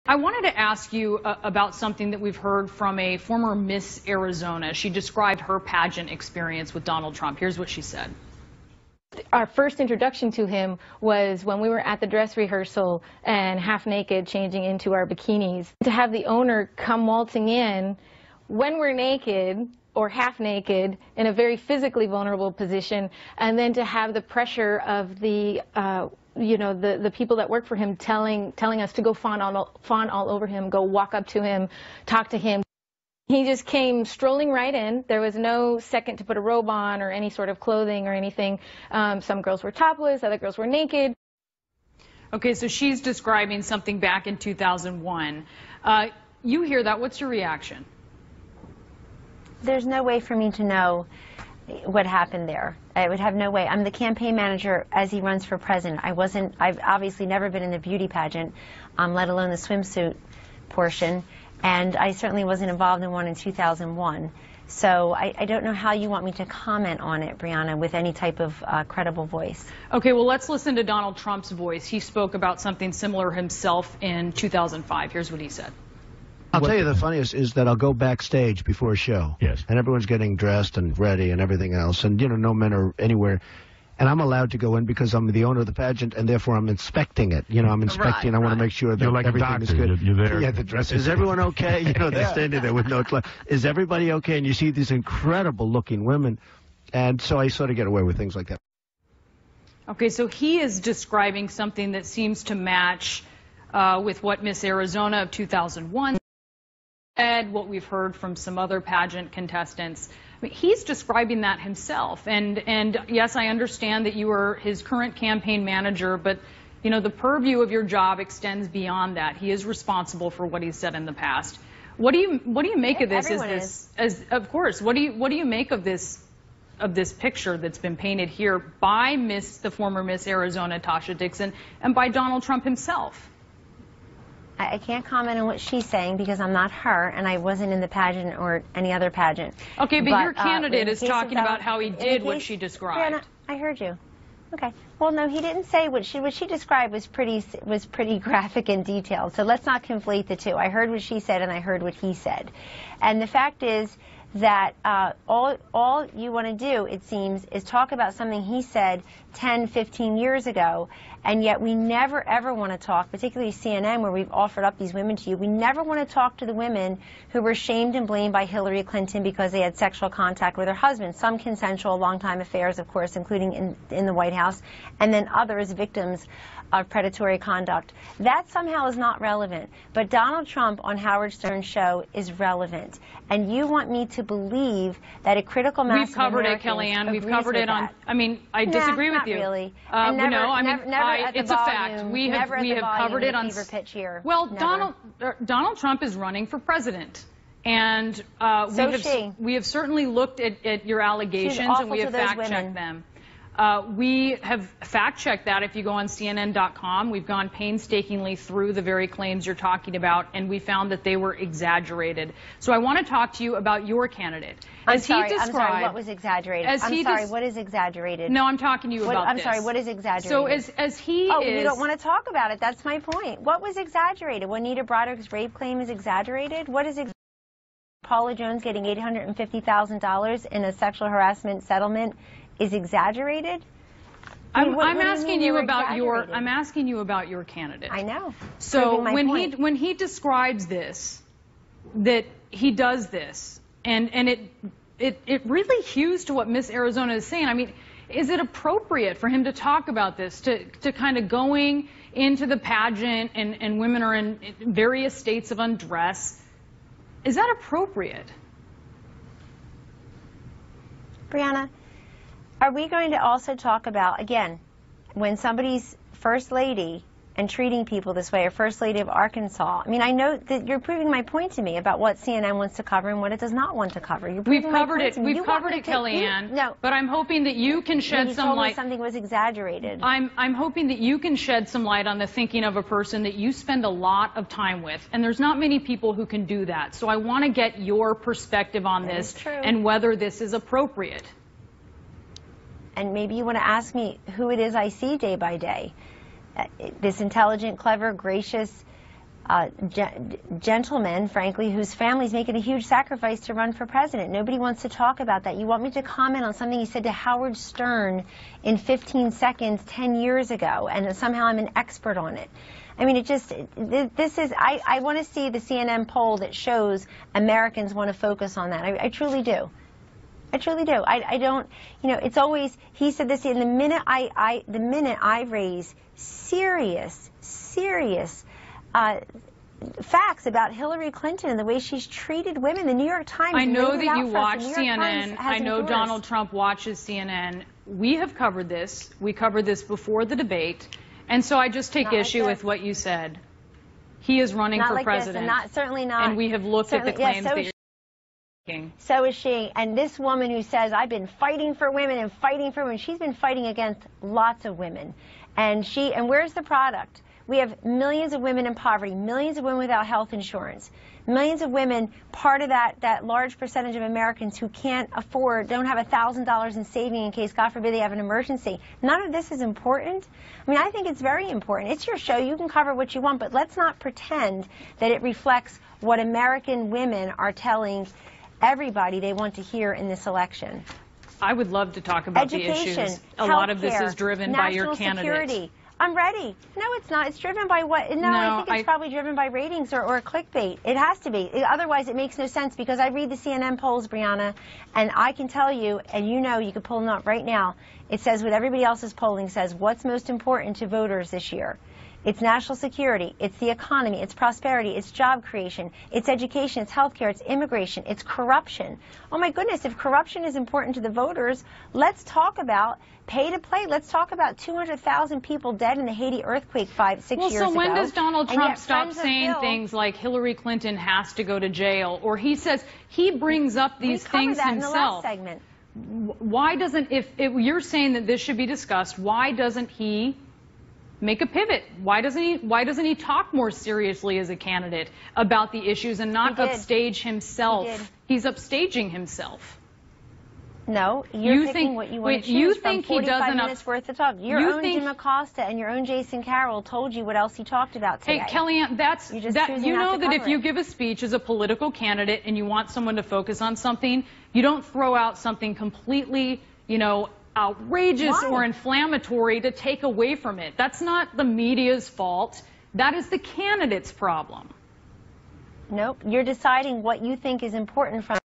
I wanted to ask you about something that we've heard from a former Miss Arizona. She described her pageant experience with Donald Trump. Here's what she said. Our first introduction to him was when we were at the dress rehearsal and half naked changing into our bikinis. To have the owner come waltzing in when we're naked or half naked in a very physically vulnerable position, and then to have the pressure of the the people that work for him telling us to go fawn all over him, go walk up to him, talk to him. He just came strolling right in. There was no second to put a robe on or any sort of clothing or anything. Some girls were topless, other girls were naked. Okay, so she's describing something back in 2001. You hear that, what's your reaction? There's no way for me to know what happened there. I would have no way. I'm the campaign manager as he runs for president. I've obviously never been in the beauty pageant, let alone the swimsuit portion, and I certainly wasn't involved in one in 2001. So I don't know how you want me to comment on it, Brianna, with any type of credible voice. Okay, well, let's listen to Donald Trump's voice. He spoke about something similar himself in 2005. Here's what he said. I'll tell you the funniest is that I'll go backstage before a show. Yes. And everyone's getting dressed and ready and everything else. And, no men are anywhere. And I'm allowed to go in because I'm the owner of the pageant, and therefore I'm inspecting it. I'm inspecting. I want to make sure that like everything is good. You're there. Yeah, the dress. Is everyone okay? They're standing there with no clothes. Is everybody okay? And you see these incredible-looking women. And so I sort of get away with things like that. Okay, so he is describing something that seems to match with what Miss Arizona of 2001 said, what we've heard from some other pageant contestants. I mean, he's describing that himself. And yes, I understand that you are his current campaign manager, but the purview of your job extends beyond that. He is responsible for what he's said in the past. What do you make of this? Of course, what do you make of this picture that's been painted here by the former Miss Arizona, Tasha Dixon, and by Donald Trump himself? I can't comment on what she's saying because I'm not her, and I wasn't in the pageant or any other pageant. Okay, but your candidate is talking about how he did what she described. Yeah, I heard you. Okay. Well, no, he didn't say what she described was pretty graphic and detailed. So let's not conflate the two. I heard what she said, and I heard what he said. And the fact is that all you want to do, it seems, is talk about something he said 10, 15 years ago, and yet we never, ever want to talk, particularly CNN, where we've offered up these women to you, we never want to talk to the women who were shamed and blamed by Hillary Clinton because they had sexual contact with their husbands, some consensual, long-time affairs, of course, including in the White House, and then others victims of predatory conduct. That somehow is not relevant. But Donald Trump on Howard Stern's show is relevant. And you want me to believe that a critical mass of Americans Kellyanne. We've covered it on. I mean, I disagree with you. Not really. It's a fact. We have covered it on. Well, Donald Trump is running for president. And we have certainly looked at your allegations, and we have fact-checked them. We have fact-checked that. If you go on CNN.com, we've gone painstakingly through the very claims you're talking about, and we found that they were exaggerated. So I want to talk to you about your candidate. I'm sorry, what was exaggerated? What is exaggerated? No, I'm talking to you about this. I'm sorry, what is exaggerated? So as he is... you don't want to talk about it. That's my point. What was exaggerated? Juanita Broderick's rape claim is exaggerated? What is exaggerated? Paula Jones getting $850,000 in a sexual harassment settlement is exaggerated? I'm asking you about your candidate. I know. So when he describes this, that he does this, and it really hews to what Miss Arizona is saying. I mean, is it appropriate for him to talk about this, to kind of going into the pageant and women are in various states of undress? Is that appropriate? Brianna, are we going to also talk about, again, when somebody's first lady and treating people this way, or first lady of Arkansas? I mean, I know that you're proving my point to me about what CNN wants to cover and what it does not want to cover. We've covered it, Kellyanne. No. But I'm hoping that you can shed some light. Something was exaggerated. I'm hoping that you can shed some light on the thinking of a person that you spend a lot of time with, and there's not many people who can do that. So I want to get your perspective on this and whether this is appropriate. And maybe you want to ask me who it is I see day by day. This intelligent, clever, gracious, gentleman, frankly, whose family's making a huge sacrifice to run for president. Nobody wants to talk about that. You want me to comment on something he said to Howard Stern in 15 seconds 10 years ago, and somehow I'm an expert on it. I mean, I want to see the CNN poll that shows Americans want to focus on that. I truly do. I truly do. I don't, it's always, he said this, and the minute I raise serious facts about Hillary Clinton and the way she's treated women, the New York Times. I know that you watch CNN. I know Donald Trump watches CNN. We have covered this. We covered this before the debate. And so I just take issue with what you said. He is running for president. Certainly not. And we have looked at the claims that you're making. So is she. And this woman who says, I've been fighting for women and fighting for women, she's been fighting against lots of women. And where's the product? We have millions of women in poverty, millions of women without health insurance, millions of women, part of that large percentage of Americans who can't afford, don't have $1,000 in saving in case, God forbid, they have an emergency. None of this is important. I mean, I think it's very important. It's your show. You can cover what you want, but let's not pretend that it reflects what American women are telling everybody they want to hear in this election. I would love to talk about the issues. A lot of this is driven by your candidate. Security. I'm ready. No, it's not. It's driven by what? No, I think it's probably driven by ratings or clickbait. It has to be. Otherwise, it makes no sense, because I read the CNN polls, Brianna, and I can tell you, and you can pull them up right now. It says what everybody else's polling says. What's most important to voters this year? It's national security, it's the economy, it's prosperity, it's job creation, it's education, it's healthcare, it's immigration, it's corruption. Oh my goodness, if corruption is important to the voters, let's talk about pay to play. Let's talk about 200,000 people dead in the Haiti earthquake 6 years ago. Well, so when does Donald Trump stop saying things like Hillary Clinton has to go to jail, or he brings up these things himself? In the last segment. Why doesn't, if you're saying that this should be discussed, why doesn't he make a pivot? Why doesn't he talk more seriously as a candidate about the issues and not upstage himself? He's upstaging himself. No, you're picking what you want to choose from 45 minutes worth of talk. Your own Jim Acosta and your own Jason Carroll told you what else he talked about today. Hey, Kellyanne, you know that if you give a speech as a political candidate and you want someone to focus on something, you don't throw out something completely, outrageous or inflammatory to take away from it. That's not the media's fault. That is the candidate's problem. Nope. You're deciding what you think is important from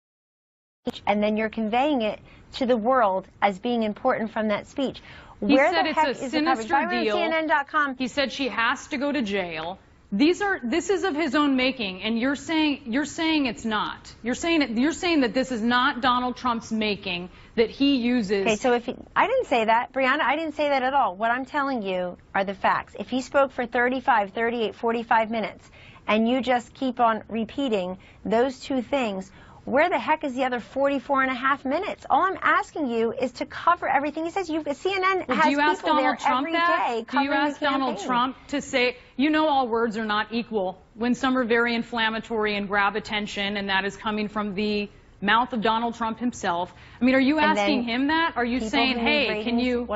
speech, and then you're conveying it to the world as being important from that speech. Where the heck is the coverage? CNN.com. He said she has to go to jail. This is of his own making, and you're saying it's not. You're saying that this is not Donald Trump's making, that he uses. Okay, so I didn't say that, Brianna. I didn't say that at all. What I'm telling you are the facts. If he spoke for 35, 38, 45 minutes, and you just keep on repeating those two things, where the heck is the other 44 and a half minutes? All I'm asking you is to cover everything he says. CNN has people there every day covering the campaign. Do you ask Donald Trump to say, all words are not equal, when some are very inflammatory and grab attention, and that is coming from the mouth of Donald Trump himself? I mean, are you asking him that? Are you saying, hey, can you...